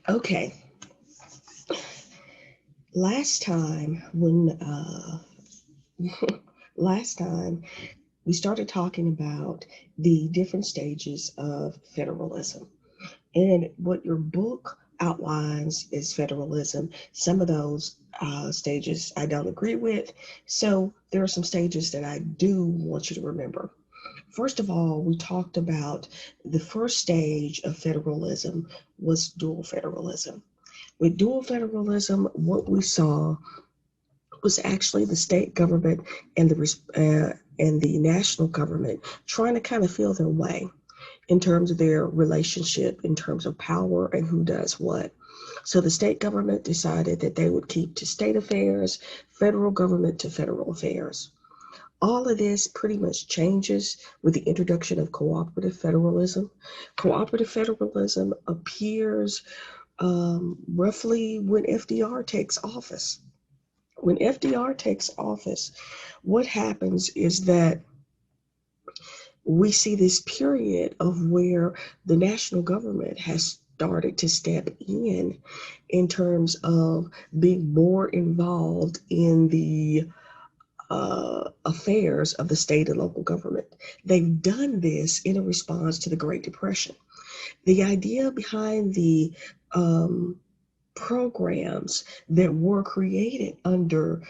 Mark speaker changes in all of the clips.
Speaker 1: Okay, last time when last time we started talking about the different stages of federalism. And what your book outlines is federalism. Some of those stages I don't agree with. So there are some stages that I do want you to remember. First of all, we talked about the first stage of federalism was dual federalism. With dual federalism, what we saw was actually the state government and the national government trying to kind of feel their way in terms of their relationship, in terms of power and who does what. So the state government decided that they would keep to state affairs, federal government to federal affairs. All of this pretty much changes with the introduction of cooperative federalism. Cooperative federalism appears roughly when FDR takes office. When FDR takes office, what happens is that we see this period of where the national government has started to step in terms of being more involved in the affairs of the state and local government. They've done this in a response to the Great Depression. The idea behind the programs that were created under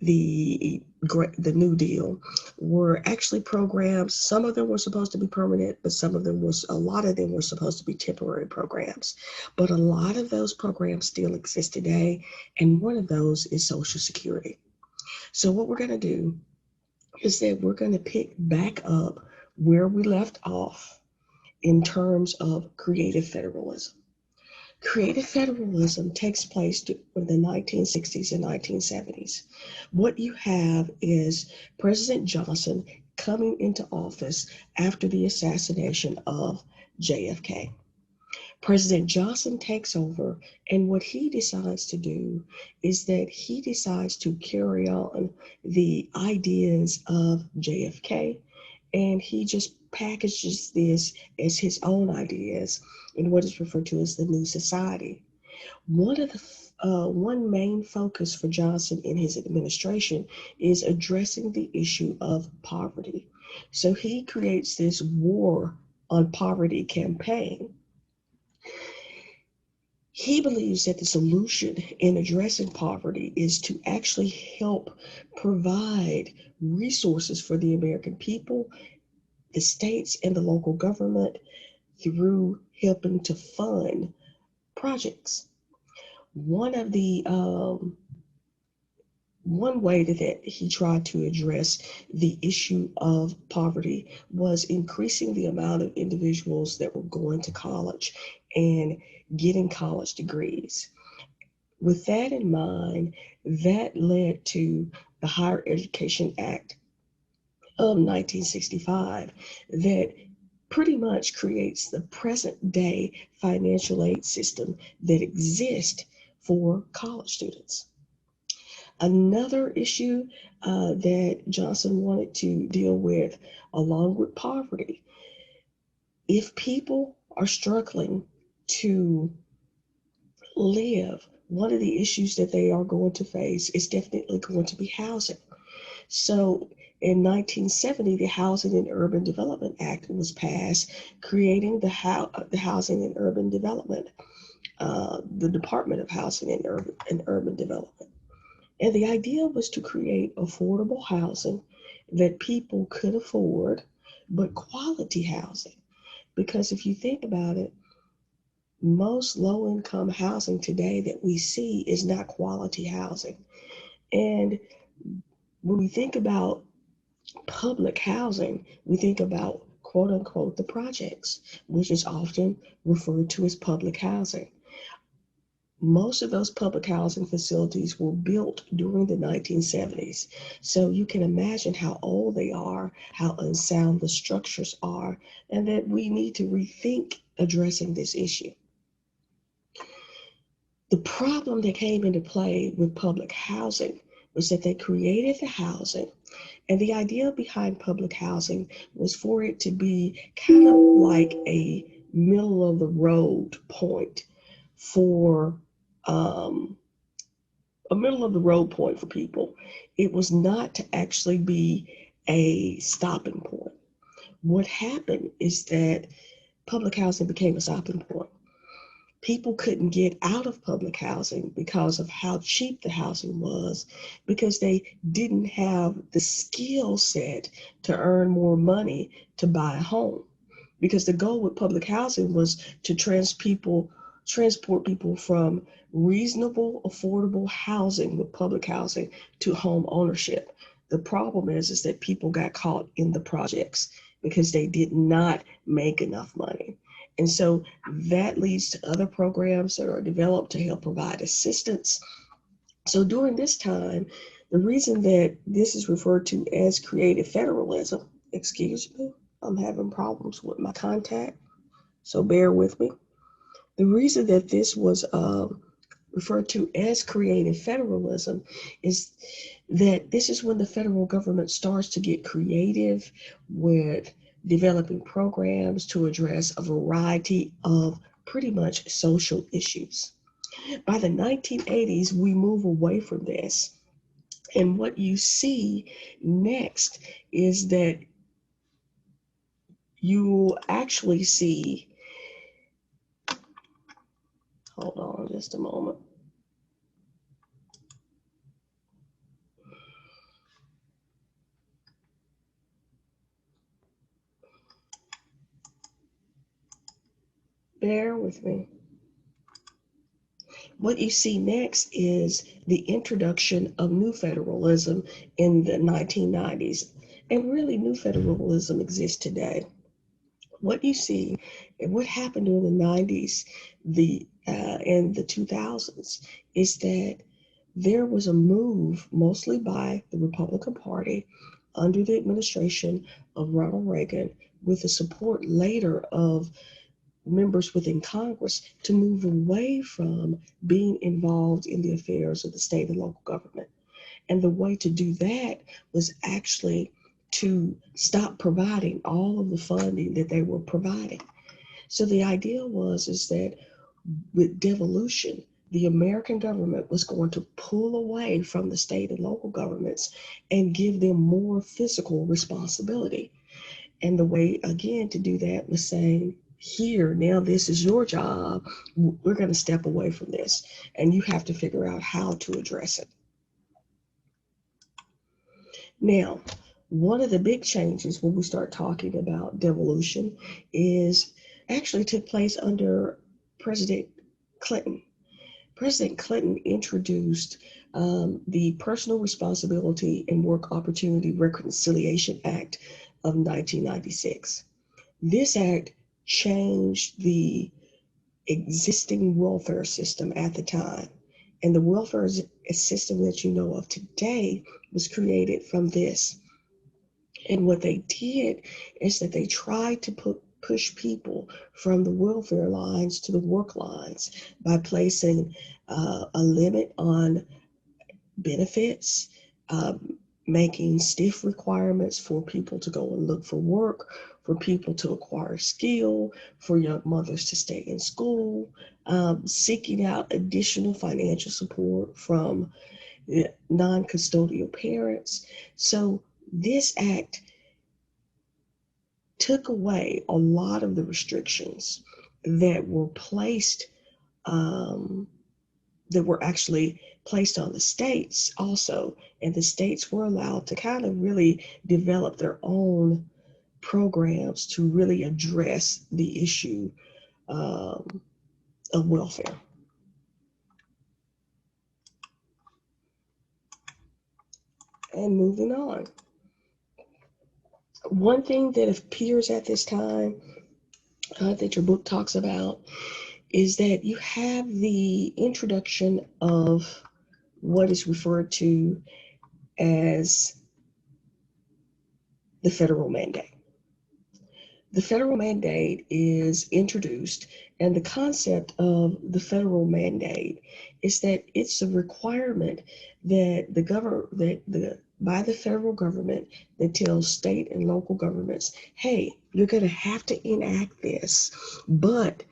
Speaker 1: the the New Deal were actually programs. Some of them were supposed to be permanent, but a lot of them were supposed to be temporary programs. But a lot of those programs still exist today, and one of those is Social Security. So what we're going to do is that we're going to pick back up where we left off in terms of creative federalism. Creative federalism takes place in the 1960s and 1970s. What you have is President Johnson coming into office after the assassination of JFK. President Johnson takes over, and what he decides to do is that he decides to carry on the ideas of JFK, and he just packages this as his own ideas in what is referred to as the New Society. One main focus for Johnson in his administration is addressing the issue of poverty. So he creates this war on poverty campaign. He believes that the solution in addressing poverty is to actually help provide resources for the American people, the states, and the local government through helping to fund projects. One of the one way that he tried to address the issue of poverty was increasing the amount of individuals that were going to college and getting college degrees. With that in mind, that led to the Higher Education Act of 1965 that pretty much creates the present day financial aid system that exists for college students. Another issue that Johnson wanted to deal with, along with poverty, if people are struggling to live, one of the issues that they are going to face is definitely going to be housing. So in 1970, the Housing and Urban Development Act was passed, creating the Housing and Urban Development, the Department of Housing and Urban Development. And the idea was to create affordable housing that people could afford, but quality housing. Because if you think about it, most low income housing today that we see is not quality housing. And when we think about public housing, we think about quote unquote the projects, which is often referred to as public housing. Most of those public housing facilities were built during the 1970s. So you can imagine how old they are, how unsound the structures are, and that we need to rethink addressing this issue. The problem that came into play with public housing was that they created the housing, and the idea behind public housing was for it to be kind of like a middle of the road point for a middle of the road point for people. It was not to actually be a stopping point. What happened is that public housing became a stopping point. People couldn't get out of public housing because of how cheap the housing was, because they didn't have the skill set to earn more money to buy a home. Because the goal with public housing was to transport people from reasonable, affordable housing with public housing to home ownership. The problem is that people got caught in the projects because they did not make enough money. And so that leads to other programs that are developed to help provide assistance. So during this time, the reason that this is referred to as creative federalism, excuse me, I'm having problems with my contact, so bear with me. The reason that this was referred to as creative federalism is that this is when the federal government starts to get creative with developing programs to address a variety of pretty much social issues. By the 1980s, we move away from this. And what you see next is that you actually see, hold on just a moment. Bear with me. What you see next is the introduction of new federalism in the 1990s. And really, new federalism exists today. What you see and what happened in the 90s and the 2000s is that there was a move, mostly by the Republican Party, under the administration of Ronald Reagan, with the support later of members within Congress, to move away from being involved in the affairs of the state and local government. And the way to do that was actually to stop providing all of the funding that they were providing. So the idea is that with devolution, the American government was going to pull away from the state and local governments and give them more fiscal responsibility. And the way, again, to do that was saying, here, now this is your job. We're going to step away from this, and you have to figure out how to address it. Now, one of the big changes when we start talking about devolution is actually took place under President Clinton. President Clinton introduced the Personal Responsibility and Work Opportunity Reconciliation Act of 1996. This act changed the existing welfare system at the time. And the welfare system that you know of today was created from this. And what they did is that they tried to push people from the welfare lines to the work lines by placing a limit on benefits, making stiff requirements for people to go and look for work, for people to acquire skill, for young mothers to stay in school, seeking out additional financial support from non-custodial parents. So this act took away a lot of the restrictions that were placed, that were actually placed on the states also. And the states were allowed to kind of really develop their own programs to really address the issue of welfare. And moving on. One thing that appears at this time that your book talks about is that you have the introduction of what is referred to as the federal mandate. The federal mandate is introduced, and the concept of the federal mandate is that it's a requirement that by the federal government that tells state and local governments, hey, you're going to have to enact this, but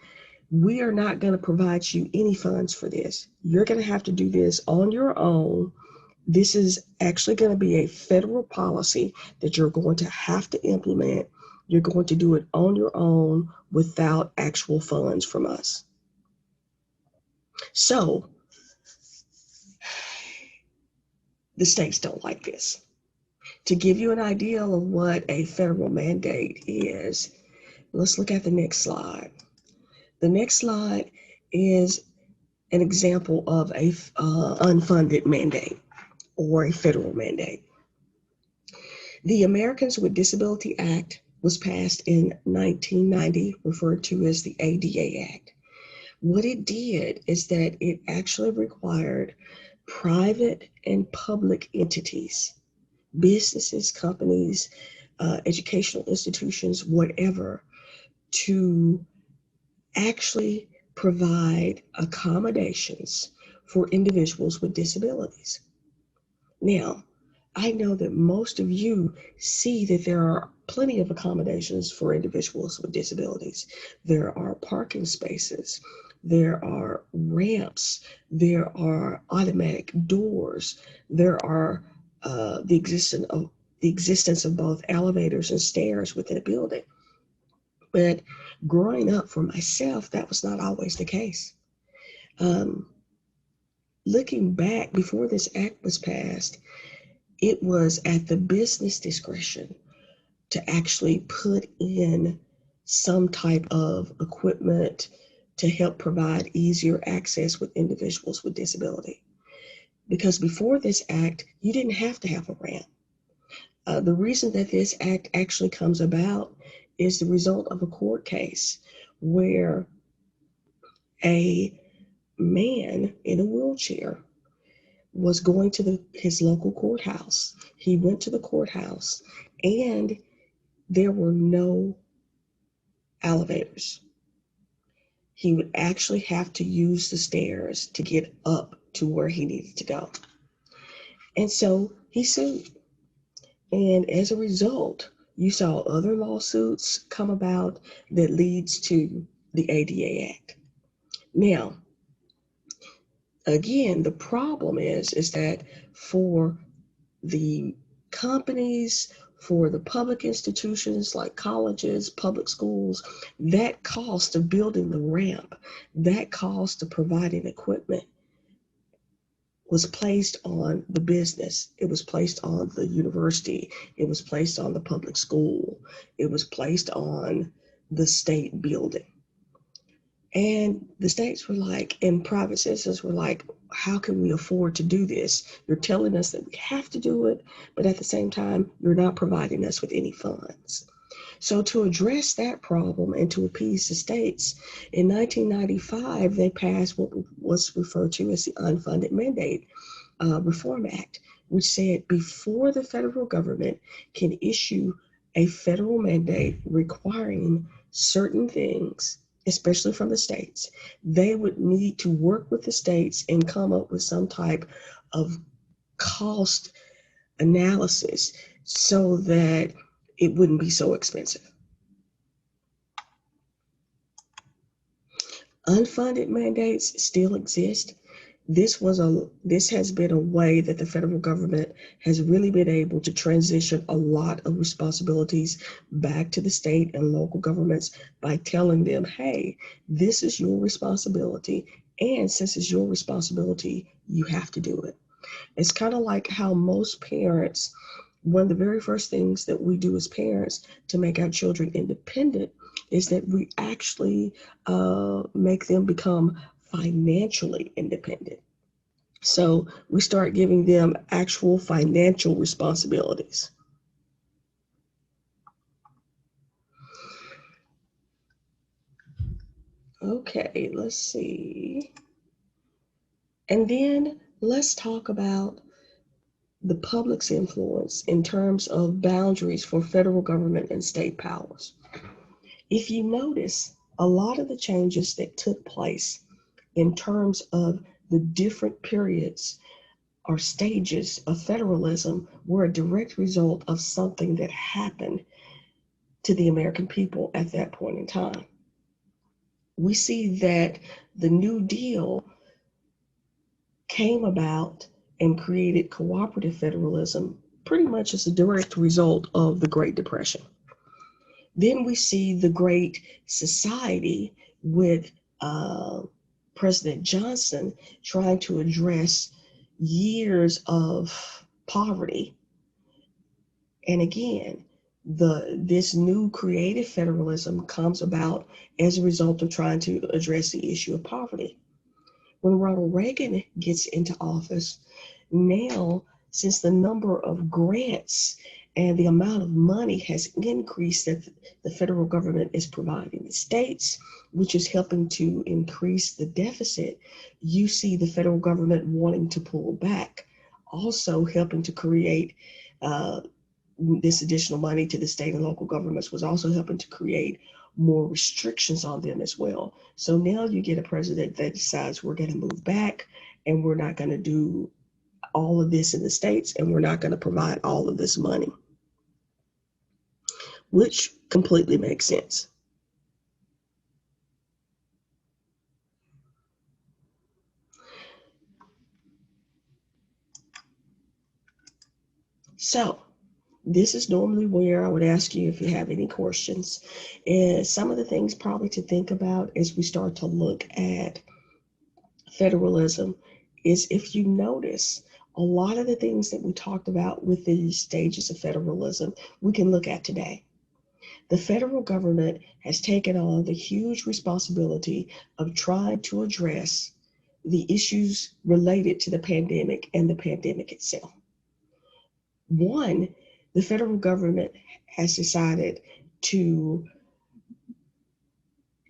Speaker 1: we are not going to provide you any funds for this. You're going to have to do this on your own. This is actually going to be a federal policy that you're going to have to implement. You're going to do it on your own without actual funds from us. So the states don't like this. To give you an idea of what a federal mandate is, let's look at the next slide. The next slide is an example of a unfunded mandate or a federal mandate. The Americans with Disability Act was passed in 1990, referred to as the ADA Act. What it did is that it actually required private and public entities, businesses, companies, educational institutions, whatever, to actually provide accommodations for individuals with disabilities. Now, I know that most of you see that there are plenty of accommodations for individuals with disabilities. There are parking spaces, there are ramps, there are automatic doors, there are the existence of both elevators and stairs within a building. But growing up for myself, that was not always the case. Looking back, before this act was passed, it was at the business discretion to actually put in some type of equipment to help provide easier access with individuals with disability. Because before this act, you didn't have to have a ramp. The reason that this act actually comes about is the result of a court case where a man in a wheelchair was going to his local courthouse. He went to the courthouse and there were no elevators. He would actually have to use the stairs to get up to where he needed to go. And so he sued. And as a result, you saw other lawsuits come about that leads to the ADA Act. Now, again, the problem is that for the companies, for the public institutions like colleges, public schools, that cost of building the ramp, that cost of providing equipment was placed on the business. It was placed on the university. It was placed on the public school. It was placed on the state building. And the states were like, and private citizens were like, how can we afford to do this? You're telling us that we have to do it, but at the same time, you're not providing us with any funds. So to address that problem and to appease the states, in 1995, they passed what was referred to as the Unfunded Mandate Reform Act, which said before the federal government can issue a federal mandate requiring certain things, especially from the states, they would need to work with the states and come up with some type of cost analysis so that it wouldn't be so expensive. Unfunded mandates still exist. This has been a way that the federal government has really been able to transition a lot of responsibilities back to the state and local governments by telling them, hey, this is your responsibility, and since it's your responsibility, you have to do it. It's kind of like how most parents, one of the very first things that we do as parents to make our children independent is that we actually make them become financially independent. So we start giving them actual financial responsibilities. Okay, let's see. And then let's talk about the public's influence in terms of boundaries for federal government and state powers. If you notice, a lot of the changes that took place in terms of the different periods or stages of federalism were a direct result of something that happened to the American people at that point in time. we see that the New Deal came about and created cooperative federalism pretty much as a direct result of the Great Depression. Then we see the Great Society with President Johnson trying to address years of poverty. And again, this new creative federalism comes about as a result of trying to address the issue of poverty. When Ronald Reagan gets into office, now, since the number of grants and the amount of money has increased that the federal government is providing the states, which is helping to increase the deficit, you see the federal government wanting to pull back, also helping to create this additional money to the state and local governments was also helping to create more restrictions on them as well. So now you get a president that decides we're going to move back and we're not going to do all of this in the states and we're not going to provide all of this money, which completely makes sense. So this is normally where I would ask you if you have any questions. And some of the things probably to think about as we start to look at federalism is, if you notice, a lot of the things that we talked about with the stages of federalism, we can look at today. The federal government has taken on the huge responsibility of trying to address the issues related to the pandemic and the pandemic itself. One, the federal government has decided to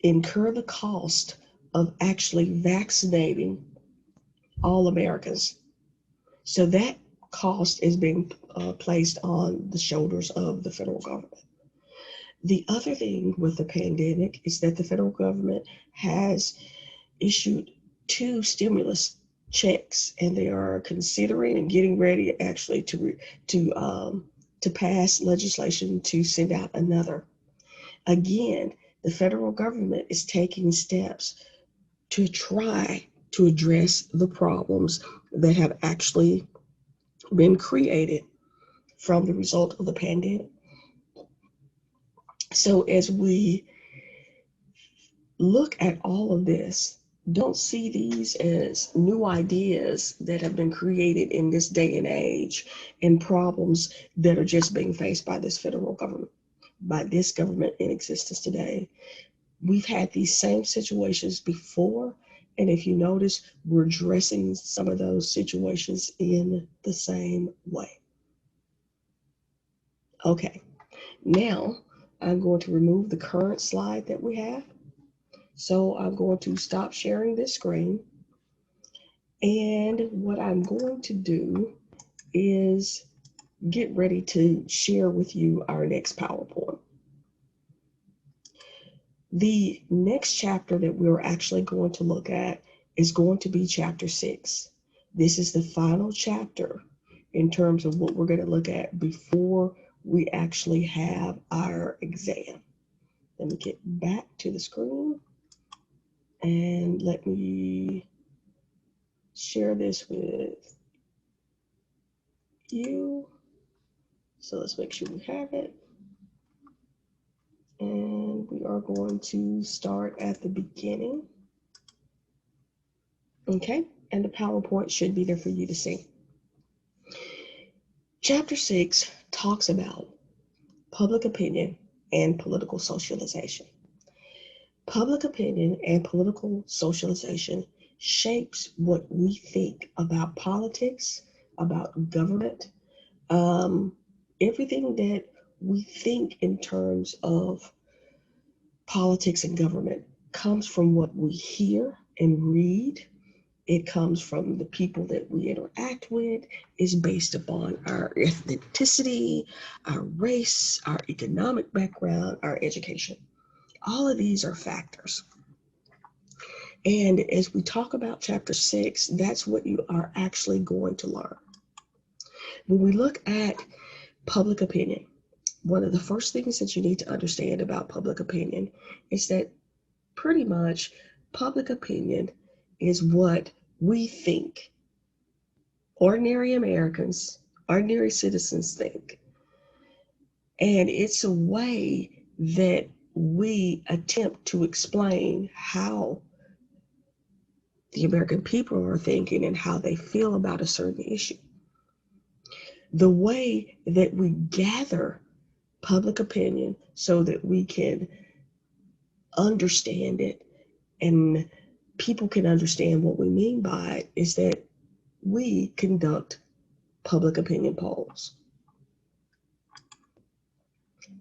Speaker 1: incur the cost of actually vaccinating all Americans. So that cost is being placed on the shoulders of the federal government. The other thing with the pandemic is that the federal government has issued 2 stimulus checks, and they are considering and getting ready actually to pass legislation to send out another. Again, the federal government is taking steps to try to address the problems that have actually been created from the result of the pandemic. So as we look at all of this, don't see these as new ideas that have been created in this day and age and problems that are just being faced by this federal government, by this government in existence today. We've had these same situations before, and if you notice, we're addressing some of those situations in the same way. Okay, now I'm going to remove the current slide that we have. So I'm going to stop sharing this screen. And what I'm going to do is get ready to share with you our next PowerPoint. The next chapter that we're actually going to look at is going to be chapter 6. This is the final chapter in terms of what we're going to look at before we actually have our exam. Let me get back to the screen and let me share this with you. So let's make sure we have it. And we are going to start at the beginning. Okay, and the PowerPoint should be there for you to see. Chapter 6 talks about public opinion and political socialization. Public opinion and political socialization shapes what we think about politics, about government, everything that we think in terms of politics and government comes from what we hear and read. It comes from the people that we interact with. It's based upon our ethnicity, our race, our economic background, our education. All of these are factors. And as we talk about chapter 6, that's what you are actually going to learn. When we look at public opinion, one of the first things that you need to understand about public opinion is that pretty much public opinion is what we think, ordinary Americans, ordinary citizens think. And it's a way that we attempt to explain how the American people are thinking and how they feel about a certain issue. The way that we gather public opinion so that we can understand it and people can understand what we mean by it is that we conduct public opinion polls.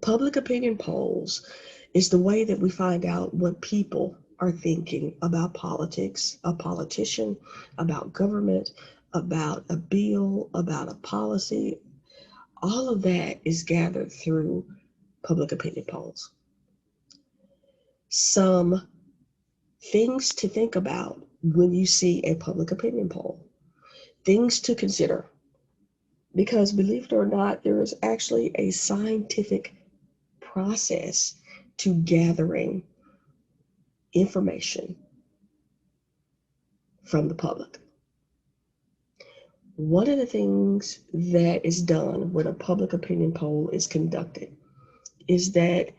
Speaker 1: Public opinion polls is the way that we find out what people are thinking about politics, a politician, about government, about a bill, about a policy. All of that is gathered through public opinion polls. Some things to think about when you see a public opinion poll, things to consider, because believe it or not, there is actually a scientific process to gathering information from the public. One of the things that is done when a public opinion poll is conducted is that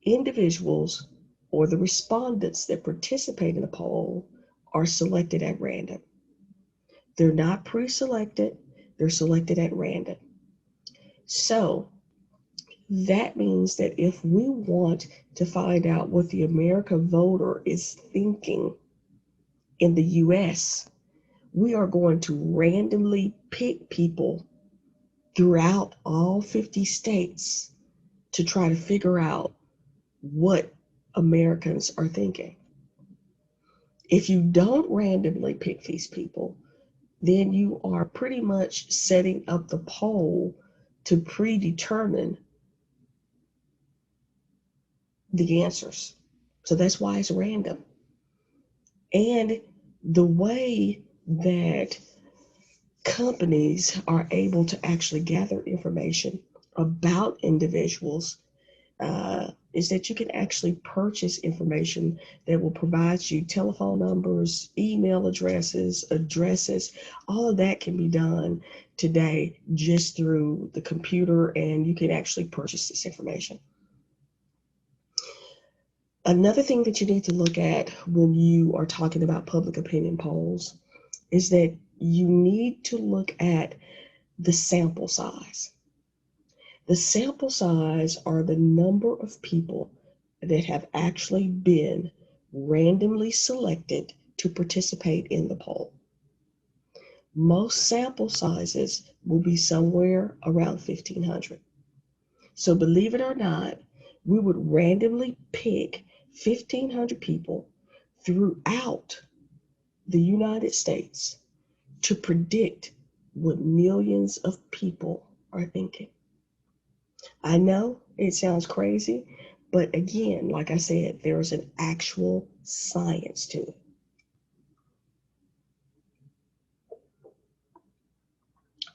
Speaker 1: individuals or the respondents that participate in the poll are selected at random. They're not pre-selected, they're selected at random. So that means that if we want to find out what the American voter is thinking in the US, we are going to randomly pick people throughout all 50 states to try to figure out what Americans are thinking. If you don't randomly pick these people, then you are pretty much setting up the poll to predetermine the answers. So that's why it's random. And the way that companies are able to actually gather information about individuals is that you can actually purchase information that will provide you telephone numbers, email addresses, all of that can be done today just through the computer, and you can actually purchase this information. Another thing that you need to look at when you are talking about public opinion polls is that you need to look at the sample size. The sample size are the number of people that have actually been randomly selected to participate in the poll. Most sample sizes will be somewhere around 1,500. So believe it or not, we would randomly pick 1,500 people throughout the United States to predict what millions of people are thinking. I know it sounds crazy, but again, like I said, there's an actual science to it.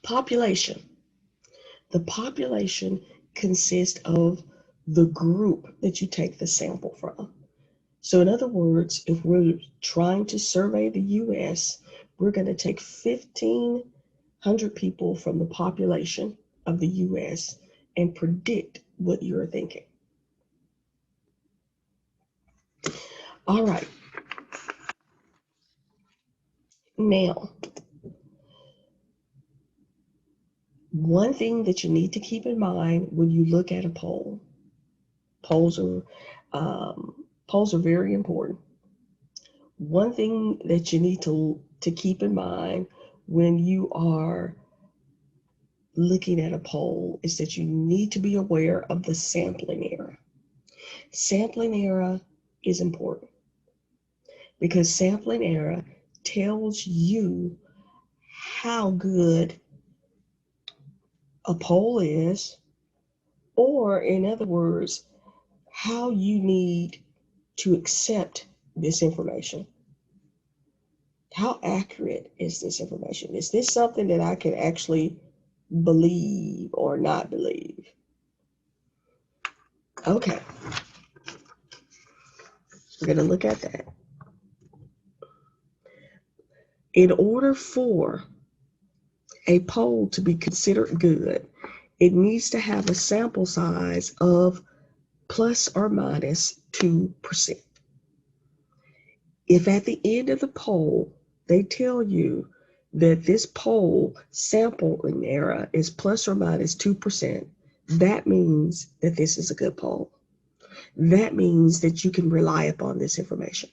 Speaker 1: Population. The population consists of the group that you take the sample from. So in other words, if we're trying to survey the US, we're going to take 1,500 people from the population of the US and predict what you're thinking. All right. Now, one thing that you need to keep in mind when you look at a poll, polls are very important. One thing that you need to keep in mind when you are looking at a poll is that you need to be aware of the sampling error. Sampling error is important because sampling error tells you how good a poll is, or in other words, how you need to accept this information. How accurate is this information? Is this something that I can actually believe or not believe? Okay. We're going to look at that. In order for a poll to be considered good, it needs to have a sample size of plus or minus 2%. If at the end of the poll, they tell you that this poll sampling error is plus or minus 2%, that means that this is a good poll. That means that you can rely upon this information.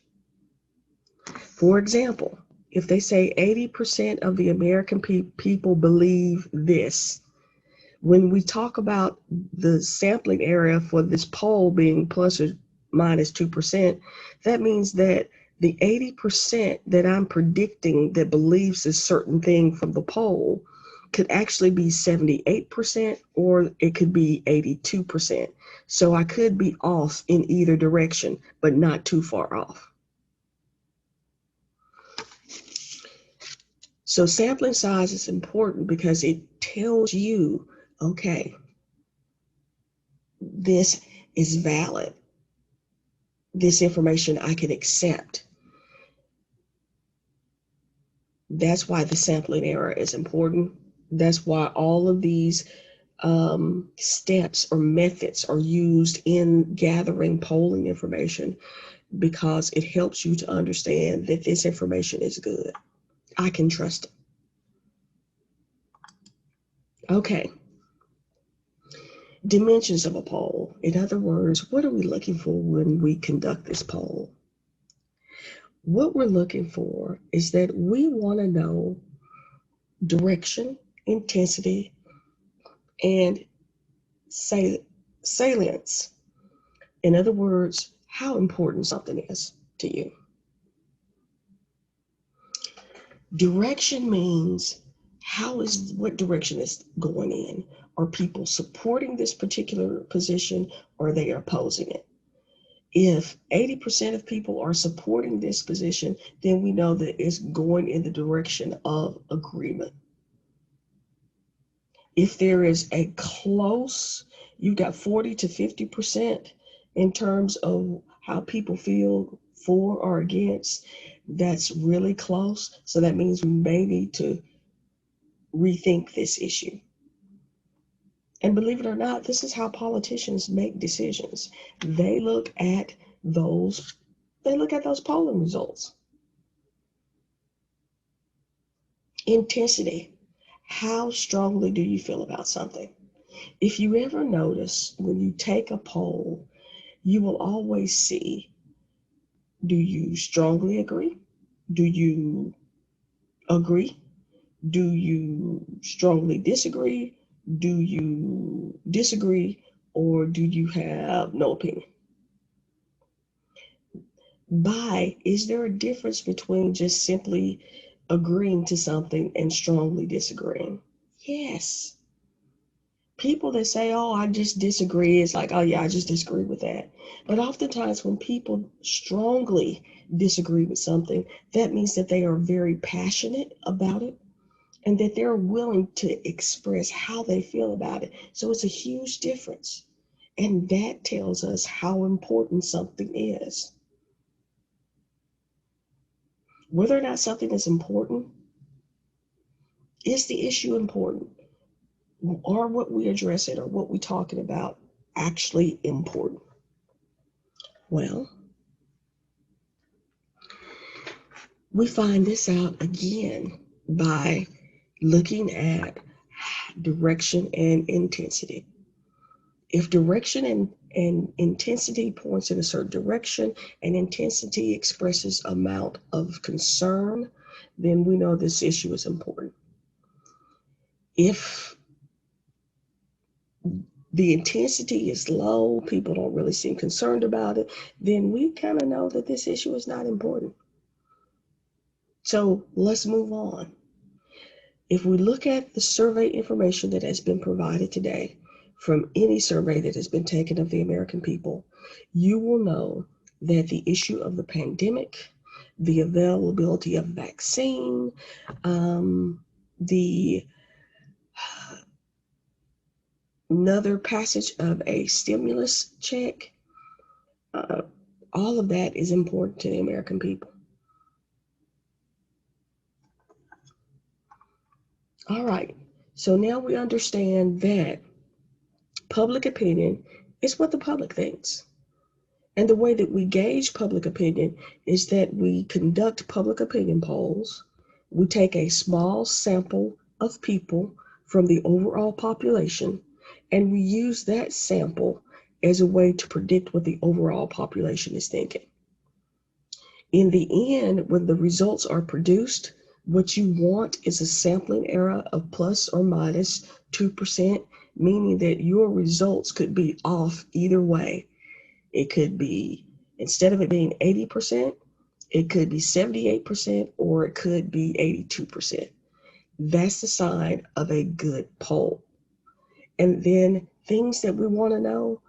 Speaker 1: For example, if they say 80% of the American people believe this, when we talk about the sampling area for this poll being plus or minus 2%, that means that the 80% that I'm predicting that believes a certain thing from the poll could actually be 78% or it could be 82%. So I could be off in either direction, but not too far off. So sampling size is important because it tells you, okay, this is valid. This information I can accept. That's why the sampling error is important. That's why all of these steps or methods are used in gathering polling information, because it helps you to understand that this information is good. I can trust it. Okay. Dimensions of a poll. In other words, what are we looking for when we conduct this poll? What we're looking for is that we want to know direction, intensity, and salience. In other words, how important something is to you. Direction means what direction is going in. Are people supporting this particular position or are they opposing it? If 80% of people are supporting this position, then we know that it's going in the direction of agreement. If there is a close, you've got 40 to 50% in terms of how people feel for or against, that's really close. So that means we may need to rethink this issue. And believe it or not, this is how politicians make decisions. They look at those polling results. Intensity. How strongly do you feel about something? If you ever notice when you take a poll, you will always see, do you strongly agree? Do you agree? Do you strongly disagree? Do you disagree? Or do you have no opinion? Is there a difference between just simply agreeing to something and strongly disagreeing? Yes. People that say, oh, I just disagree, it's like, oh yeah, I just disagree with that. But oftentimes when people strongly disagree with something, that means that they are very passionate about it and that they're willing to express how they feel about it. So it's a huge difference. And that tells us how important something is. Whether or not something is important, is the issue important? Are what we addressing or what we're talking about actually important? Well, we find this out again by looking at direction and intensity. If direction and intensity points in a certain direction and intensity expresses amount of concern, then we know this issue is important. If the intensity is low, people don't really seem concerned about it, then we kind of know that this issue is not important. So let's move on. If we look at the survey information that has been provided today from any survey that has been taken of the American people, you will know that the issue of the pandemic, the availability of vaccine, another passage of a stimulus check, All of that is important to the American people. All right. So now we understand that public opinion is what the public thinks. And the way that we gauge public opinion is that we conduct public opinion polls. We take a small sample of people from the overall population, and we use that sample as a way to predict what the overall population is thinking. In the end, when the results are produced, what you want is a sampling error of plus or minus 2%, meaning that your results could be off either way. It could be, instead of it being 80%, it could be 78%, or it could be 82%. That's the sign of a good poll. And then things that we want to know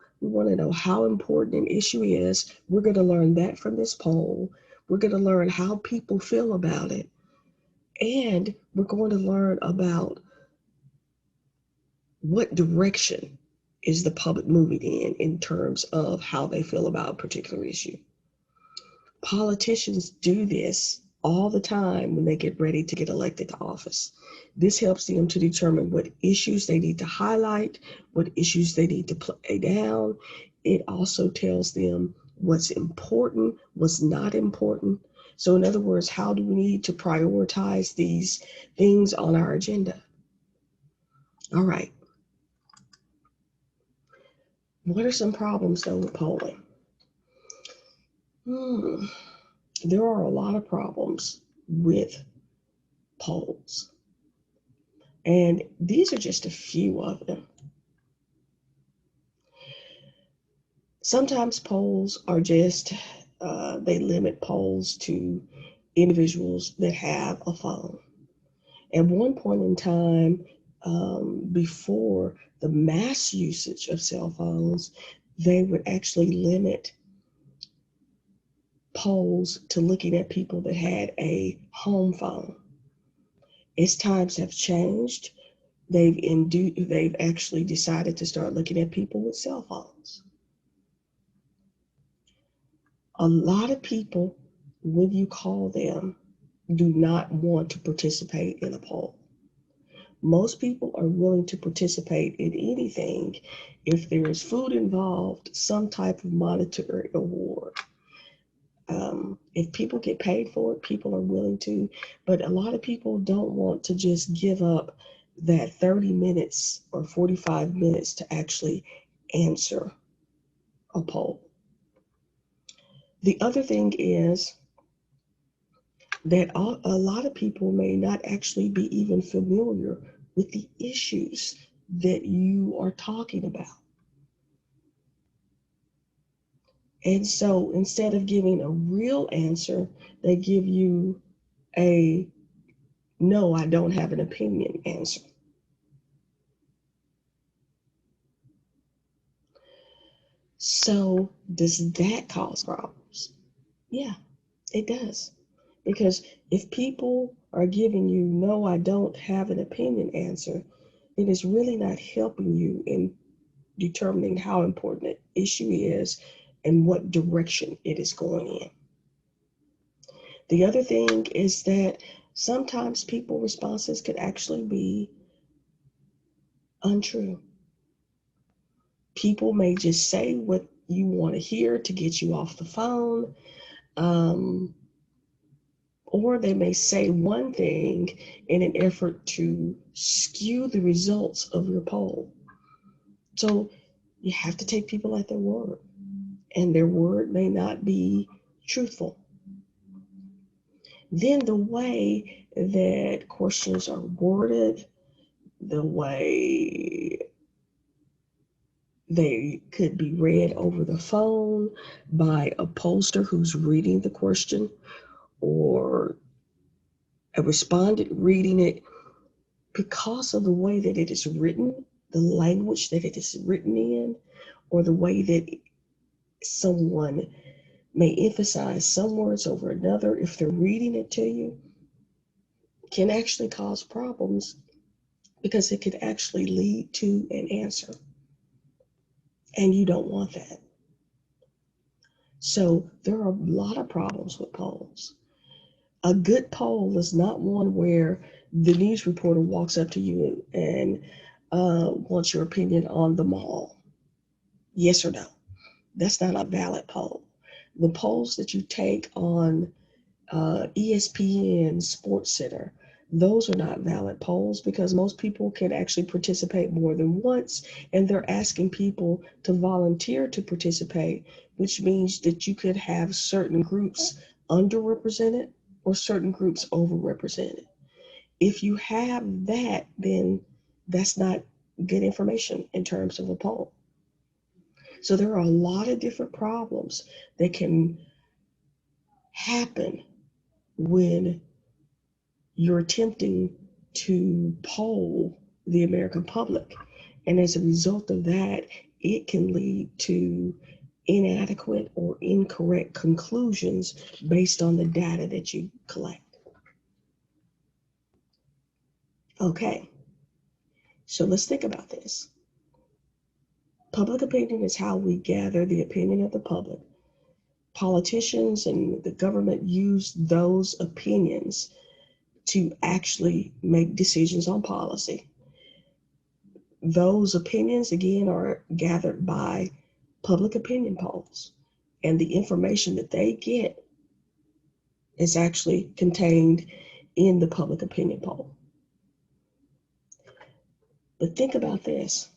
Speaker 1: how important an issue is. We're going to learn that from this poll. We're going to learn how people feel about it. And we're going to learn about what direction is the public moving in terms of how they feel about a particular issue. Politicians do this all the time when they get ready to get elected to office. This helps them to determine what issues they need to highlight, what issues they need to play down. It also tells them what's important, what's not important. So in other words, how do we need to prioritize these things on our agenda? All right. What are some problems though with polling? There are a lot of problems with polls. And these are just a few of them. Sometimes polls are just, they limit polls to individuals that have a phone. At one point in time, before the mass usage of cell phones, they would actually limit polls to looking at people that had a home phone. As times have changed, they've actually decided to start looking at people with cell phones. A lot of people, when you call them, do not want to participate in a poll. Most people are willing to participate in anything if there is food involved, some type of monetary award. If people get paid for it, people are willing to, but a lot of people don't want to just give up that 30 minutes or 45 minutes to actually answer a poll. The other thing is that a lot of people may not actually be even familiar with the issues that you are talking about. And so instead of giving a real answer, they give you a no, I don't have an opinion answer. So does that cause problems? Yeah, it does. Because if people are giving you no, I don't have an opinion answer, it is really not helping you in determining how important an issue is and what direction it is going in. The other thing is that sometimes people's responses could actually be untrue. People may just say what you want to hear to get you off the phone, or they may say one thing in an effort to skew the results of your poll. So you have to take people at their word, and their word may not be truthful. Then the way that questions are worded, the way they could be read over the phone by a pollster who's reading the question, or a respondent reading it, because of the way that it is written, the language that it is written in, or the way that someone may emphasize some words over another if they're reading it to you, can actually cause problems because it could actually lead to an answer. And you don't want that. So there are a lot of problems with polls. A good poll is not one where the news reporter walks up to you and wants your opinion on the mall. Yes or no. That's not a valid poll. The polls that you take on ESPN Sports Center, those are not valid polls because most people can actually participate more than once, and they're asking people to volunteer to participate, which means that you could have certain groups underrepresented or certain groups overrepresented. If you have that, then that's not good information in terms of a poll. So there are a lot of different problems that can happen when you're attempting to poll the American public. And as a result of that, it can lead to inadequate or incorrect conclusions based on the data that you collect. Okay, so let's think about this. Public opinion is how we gather the opinion of the public. Politicians and the government use those opinions to actually make decisions on policy. Those opinions, again, are gathered by public opinion polls, and the information that they get is actually contained in the public opinion poll. But think about this.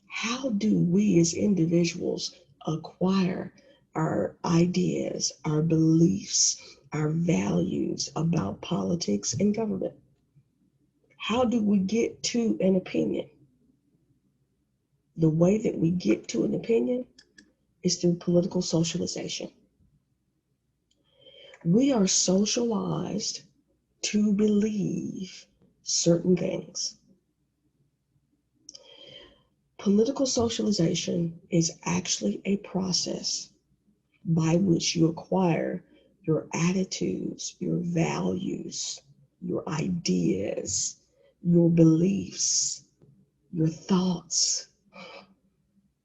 Speaker 1: How do we as individuals acquire our ideas, our beliefs, our values about politics and government? How do we get to an opinion? The way that we get to an opinion is through political socialization. We are socialized to believe certain things. Political socialization is actually a process by which you acquire your attitudes, your values, your ideas, your beliefs, your thoughts,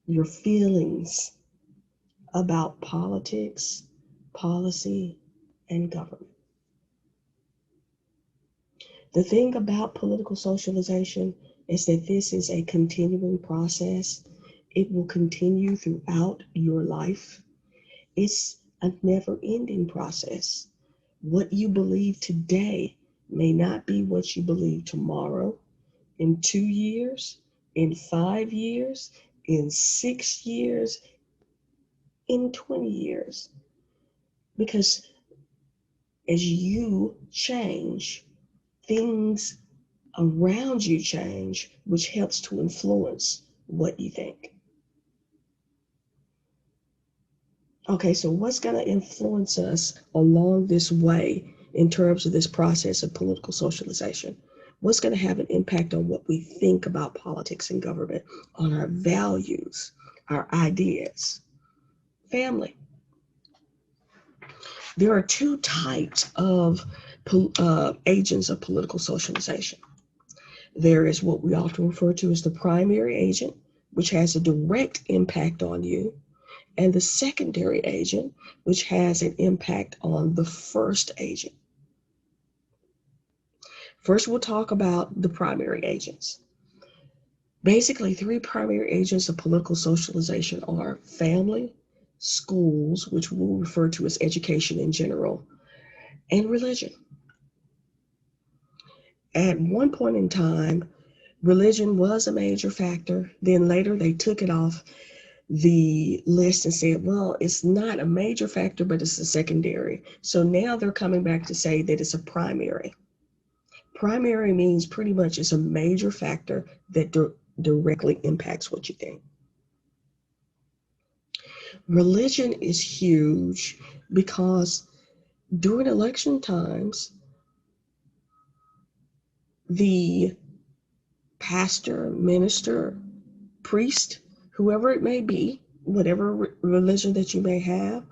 Speaker 1: your feelings about politics, policy, and government. The thing about political socialization is that this is a continuing process. It will continue throughout your life. It's a never-ending process. What you believe today may not be what you believe tomorrow, in 2 years, in 5 years, in 6 years, in 20 years. Because as you change, things around you change, which helps to influence what you think. Okay, so what's going to influence us along this way in terms of this process of political socialization? What's going to have an impact on what we think about politics and government, on our values, our ideas? Family. There are two types of agents of political socialization. There is what we often refer to as the primary agent, which has a direct impact on you, and the secondary agent, which has an impact on the first agent. First, we'll talk about the primary agents. Basically, three primary agents of political socialization are family, schools, which we'll refer to as education in general, and religion. At one point in time, religion was a major factor. Then later they took it off the list and said, well, it's not a major factor, but it's a secondary. So now they're coming back to say that it's a primary. Primary means pretty much it's a major factor that directly impacts what you think. Religion is huge because during election times, the pastor, minister, priest, whoever it may be, whatever religion that you may have,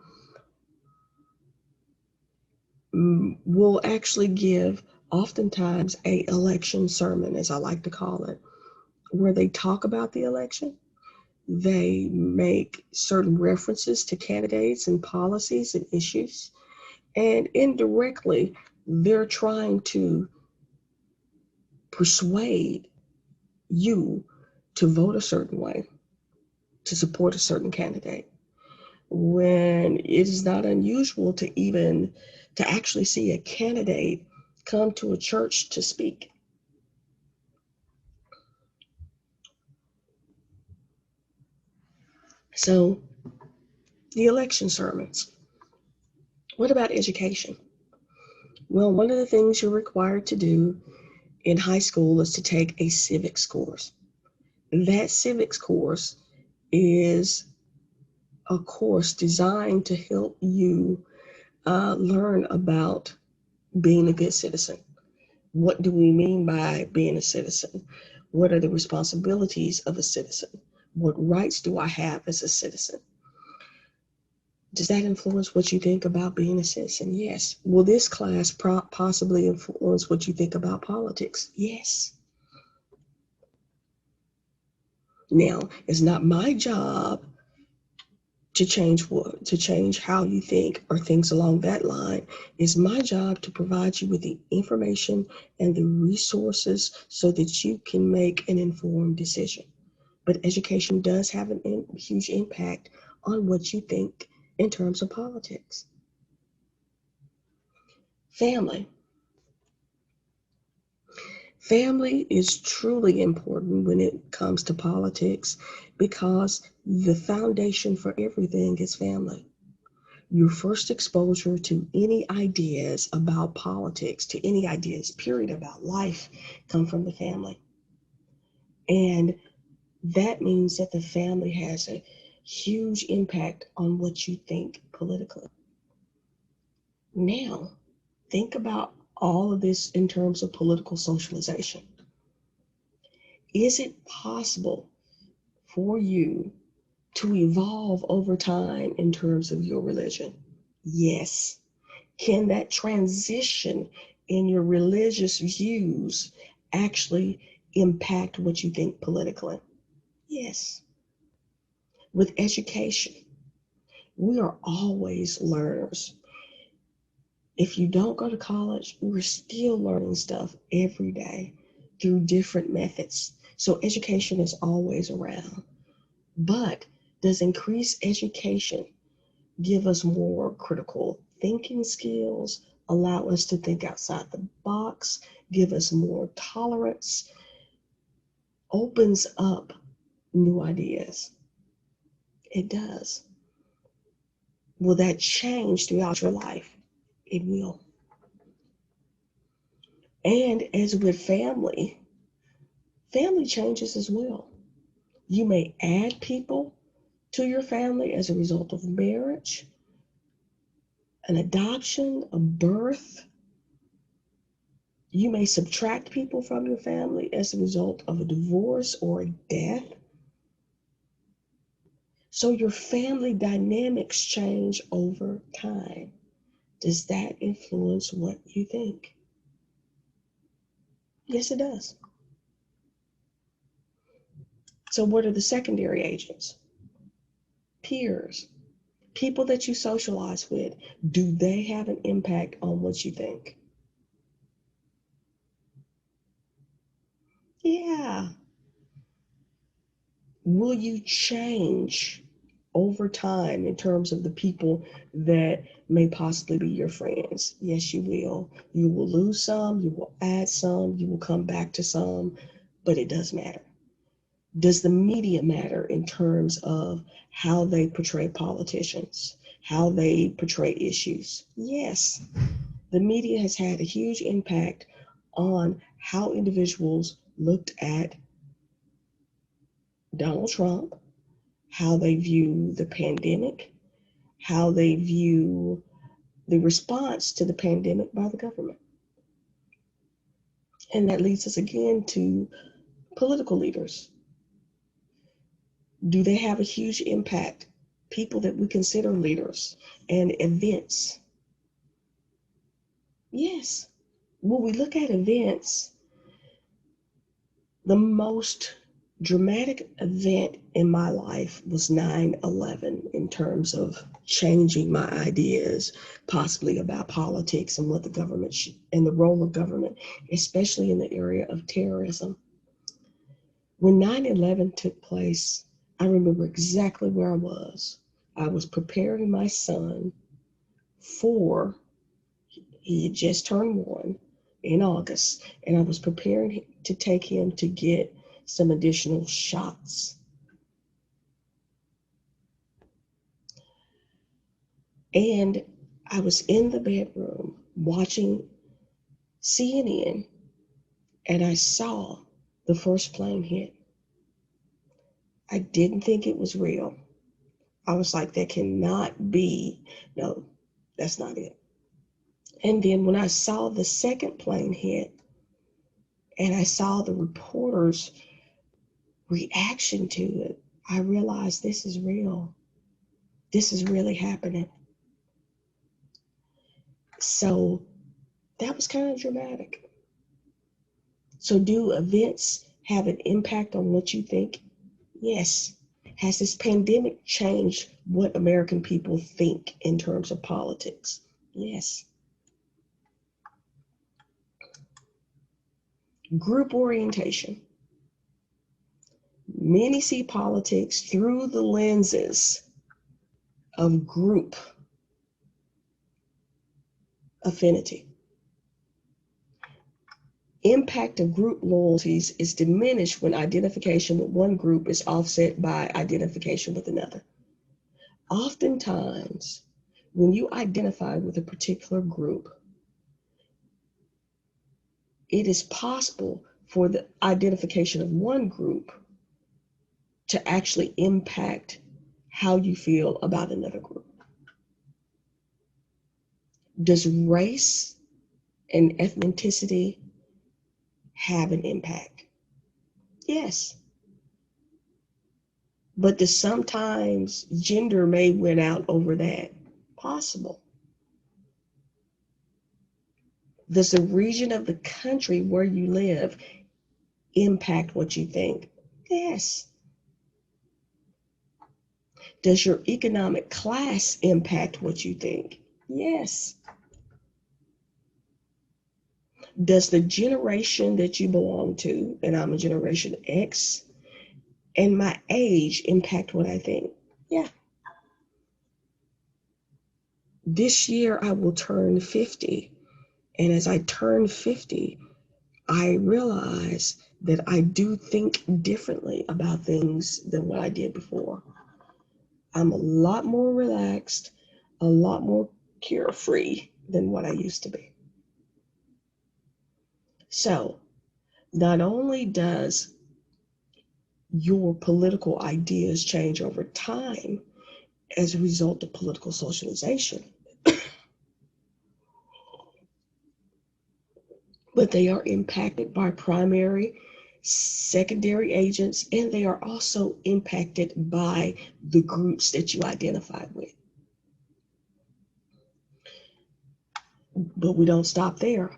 Speaker 1: will actually give oftentimes an election sermon, as I like to call it, where they talk about the election. They make certain references to candidates and policies and issues. And indirectly, they're trying to persuade you to vote a certain way, to support a certain candidate, when it is not unusual to actually see a candidate come to a church to speak. So the election sermons. What about education? Well, one of the things you're required to do in high school is to take a civics course. That civics course is a course designed to help you learn about being a good citizen. What do we mean by being a citizen? What are the responsibilities of a citizen? What rights do I have as a citizen? Does that influence what you think about being a citizen? Yes. Will this class possibly influence what you think about politics? Yes. Now, it's not my job to change how you think or things along that line. It's my job to provide you with the information and the resources so that you can make an informed decision. But education does have a huge impact on what you think in terms of politics. Family. Family is truly important when it comes to politics because the foundation for everything is family. Your first exposure to any ideas about politics, to any ideas, period, about life, come from the family. And that means that the family has a huge impact on what you think politically. Now, think about all of this in terms of political socialization. Is it possible for you to evolve over time in terms of your religion? Yes. Can that transition in your religious views actually impact what you think politically? Yes. With education, we are always learners. If you don't go to college, we're still learning stuff every day through different methods. So education is always around. But does increased education give us more critical thinking skills, allow us to think outside the box, give us more tolerance, opens up new ideas? It does. Will that change throughout your life? It will. And as with family, family changes as well. You may add people to your family as a result of marriage, an adoption, a birth. You may subtract people from your family as a result of a divorce or a death. So your family dynamics change over time. Does that influence what you think? Yes, it does. So what are the secondary agents? Peers, people that you socialize with. Do they have an impact on what you think? Yeah. Will you change over time in terms of the people that may possibly be your friends? Yes, you will. You will lose some, you will add some, you will come back to some, but it does matter. Does the media matter in terms of how they portray politicians, how they portray issues? Yes. The media has had a huge impact on how individuals looked at Donald Trump, how they view the pandemic, how they view the response to the pandemic by the government. And that leads us again to political leaders. Do they have a huge impact? People that we consider leaders and events. Yes. When we look at events, the most dramatic event in my life was 9/11 in terms of changing my ideas, possibly about politics and what the government and the role of government, especially in the area of terrorism. When 9/11 took place, I remember exactly where I was. I was preparing my son for, he had just turned 1 in August, and I was preparing to take him to get some additional shots. And I was in the bedroom watching CNN, and I saw the first plane hit. I didn't think it was real. I was like, that cannot be, no, that's not it. And then when I saw the second plane hit, and I saw the reporters' reaction to it, I realized this is real. This is really happening. So that was kind of dramatic. So do events have an impact on what you think? Yes. Has this pandemic changed what American people think in terms of politics? Yes. Group orientation. Many see politics through the lenses of group affinity. Impact of group loyalties is diminished when identification with one group is offset by identification with another. Oftentimes, when you identify with a particular group, it is possible for the identification of one group to actually impact how you feel about another group. Does race and ethnicity have an impact? Yes. But does sometimes gender may win out over that? Possible. Does the region of the country where you live impact what you think? Yes. Does your economic class impact what you think? Yes. Does the generation that you belong to, and I'm a Generation X, and my age impact what I think? Yeah. This year I will turn 50. And as I turn 50, I realize that I do think differently about things than what I did before. I'm a lot more relaxed, a lot more carefree than what I used to be. So, not only does your political ideas change over time as a result of political socialization, but they are impacted by primary, secondary agents, and they are also impacted by the groups that you identify with. But we don't stop there.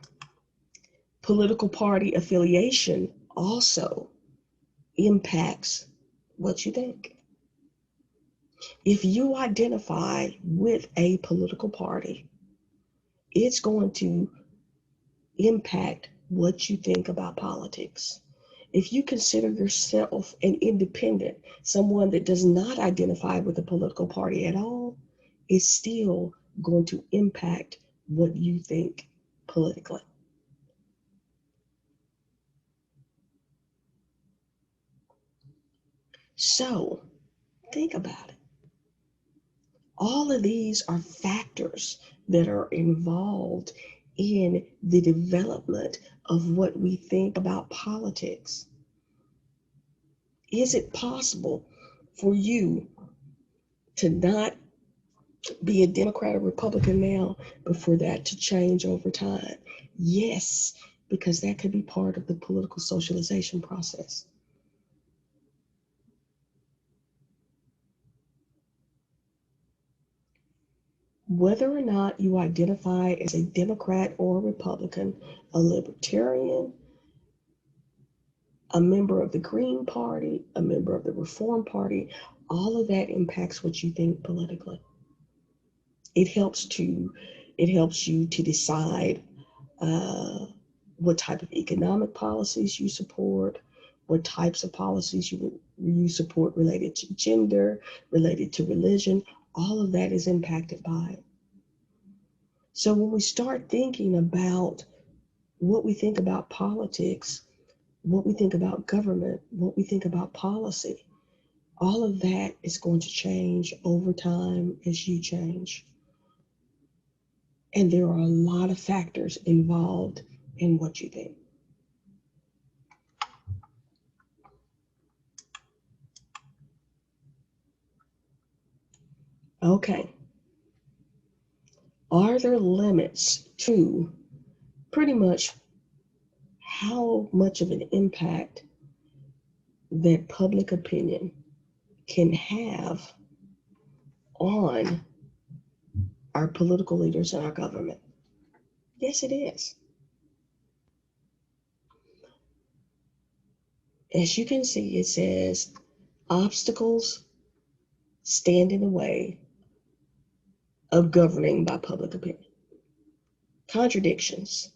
Speaker 1: Political party affiliation also impacts what you think. If you identify with a political party, it's going to impact what you think about politics. If you consider yourself an independent, someone that does not identify with a political party at all, it's still going to impact what you think politically. So think about it. All of these are factors that are involved in the development of what we think about politics. Is it possible for you to not be a Democrat or Republican now, but for that to change over time? Yes, because that could be part of the political socialization process. Whether or not you identify as a Democrat or a Republican, a Libertarian, a member of the Green Party, a member of the Reform Party, all of that impacts what you think politically. It helps you to decide what type of economic policies you support, what types of policies you support related to gender, related to religion. All of that is impacted by it. So when we start thinking about what we think about politics, what we think about government, what we think about policy, all of that is going to change over time as you change. And there are a lot of factors involved in what you think. Okay. Are there limits to pretty much how much of an impact that public opinion can have on our political leaders and our government? Yes, it is. As you can see, it says obstacles stand in the way of governing by public opinion. Contradictions.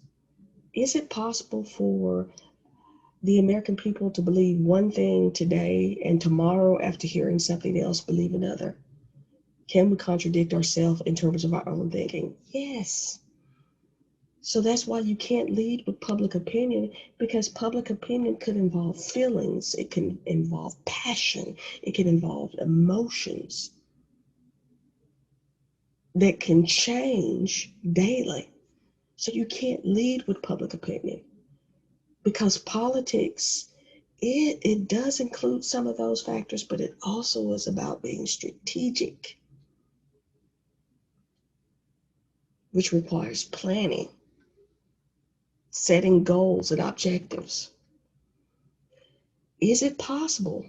Speaker 1: Is it possible for the American people to believe one thing today and tomorrow, after hearing something else, believe another? Can we contradict ourselves in terms of our own thinking? Yes. So that's why you can't lead with public opinion, because public opinion could involve feelings, it can involve passion, it can involve emotions that can change daily. So you can't lead with public opinion, because politics, it does include some of those factors, but it also is about being strategic, which requires planning, setting goals and objectives. Is it possible?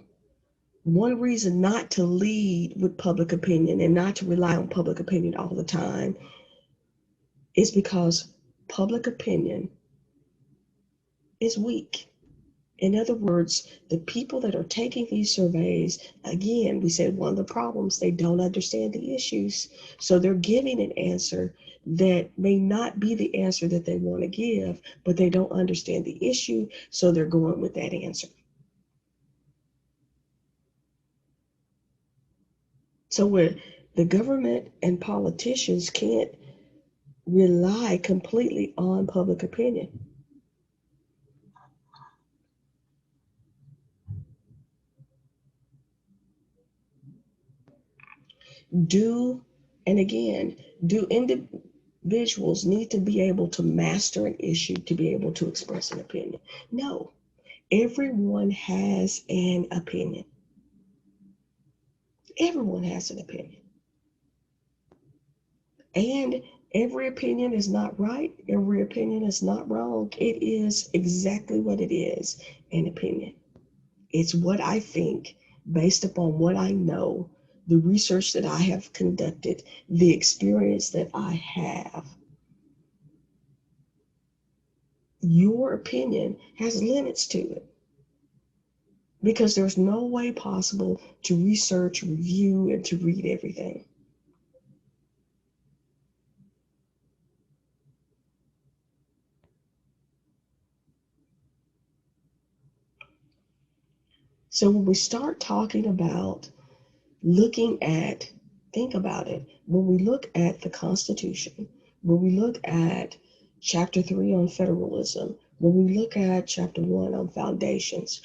Speaker 1: One reason not to lead with public opinion and not to rely on public opinion all the time is because public opinion is weak. In other words, the people that are taking these surveys, again, we said one of the problems, they don't understand the issues. So they're giving an answer that may not be the answer that they want to give, but they don't understand the issue, so they're going with that answer. So where the government and politicians can't rely completely on public opinion. Do, and again, do individuals need to be able to master an issue to be able to express an opinion? No, everyone has an opinion. Everyone has an opinion. And every opinion is not right. Every opinion is not wrong. It is exactly what it is, an opinion. It's what I think based upon what I know, the research that I have conducted, the experience that I have. Your opinion has limits to it, because there's no way possible to research, review, and to read everything. So when we start talking about looking at, think about it, when we look at the Constitution, when we look at Chapter 3 on federalism, when we look at Chapter 1 on foundations,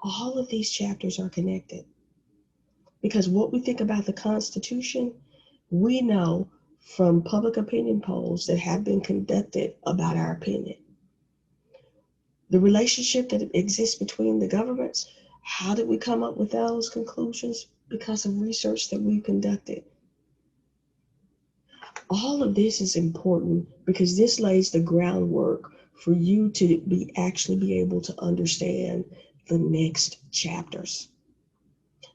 Speaker 1: all of these chapters are connected. Because what we think about the Constitution, we know from public opinion polls that have been conducted about our opinion. The relationship that exists between the governments, how did we come up with those conclusions? Because of research that we've conducted. All of this is important because this lays the groundwork for you to actually be able to understand the next chapters.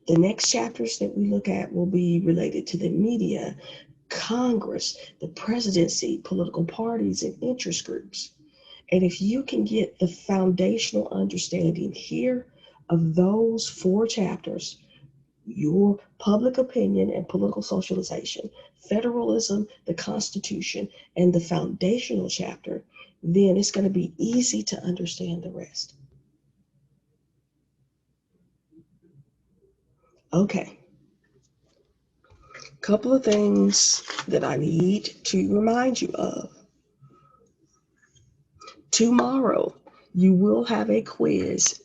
Speaker 1: The next chapters that we look at will be related to the media, Congress, the presidency, political parties, and interest groups. And if you can get the foundational understanding here of those 4 chapters, your public opinion and political socialization, federalism, the Constitution, and the foundational chapter, then it's going to be easy to understand the rest. Okay. Couple of things that I need to remind you of. Tomorrow, you will have a quiz.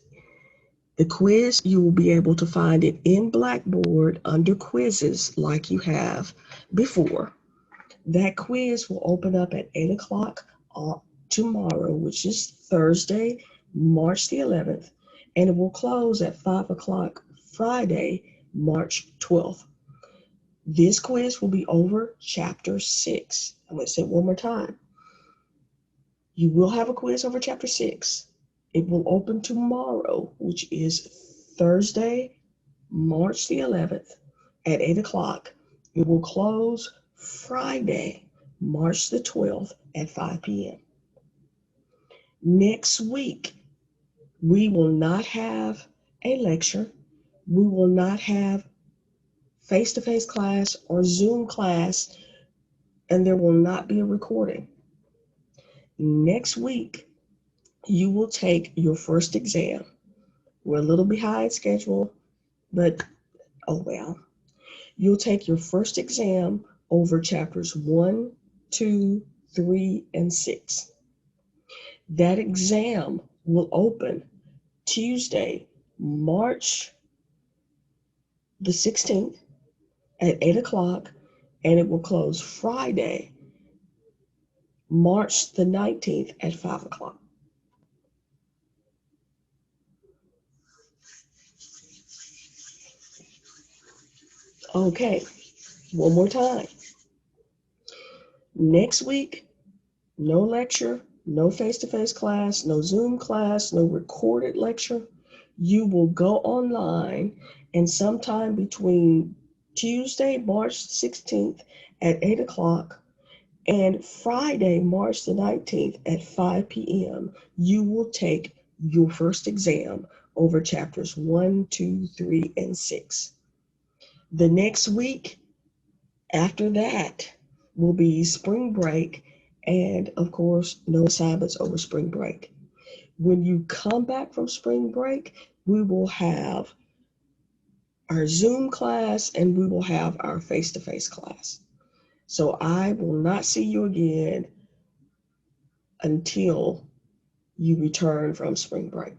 Speaker 1: The quiz, you will be able to find it in Blackboard under quizzes like you have before. That quiz will open up at 8 o'clock tomorrow, which is Thursday, March the 11th, and it will close at 5 o'clock Friday, March 12th. This quiz will be over Chapter 6. I'm going to say it one more time. You will have a quiz over Chapter 6. It will open tomorrow, which is Thursday, March the 11th at 8 o'clock. It will close Friday, March the 12th at 5 p.m. Next week, we will not have a lecture. We will not have face-to-face class or Zoom class, and there will not be a recording. Next week, you will take your first exam. We're a little behind schedule, but oh well. You'll take your first exam over chapters 1, 2, 3, and 6. That exam will open Tuesday, March the 16th at 8 o'clock, and it will close Friday, March the 19th at 5 o'clock. Okay, one more time. Next week, no lecture, no face-to-face class, no Zoom class, no recorded lecture. You will go online, and sometime between Tuesday, March 16th at 8 o'clock and Friday, March the 19th at 5 p.m., you will take your first exam over chapters 1, 2, 3, and 6. The next week after that will be spring break, and of course, no assignments over spring break. When you come back from spring break, we will have our Zoom class and we will have our face-to-face class. So I will not see you again until you return from spring break.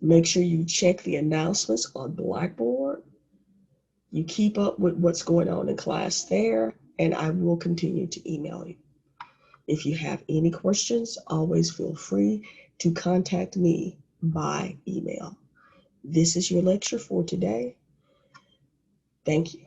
Speaker 1: Make sure you check the announcements on Blackboard. You keep up with what's going on in class there, and I will continue to email you. If you have any questions, always feel free to contact me by email. This is your lecture for today. Thank you.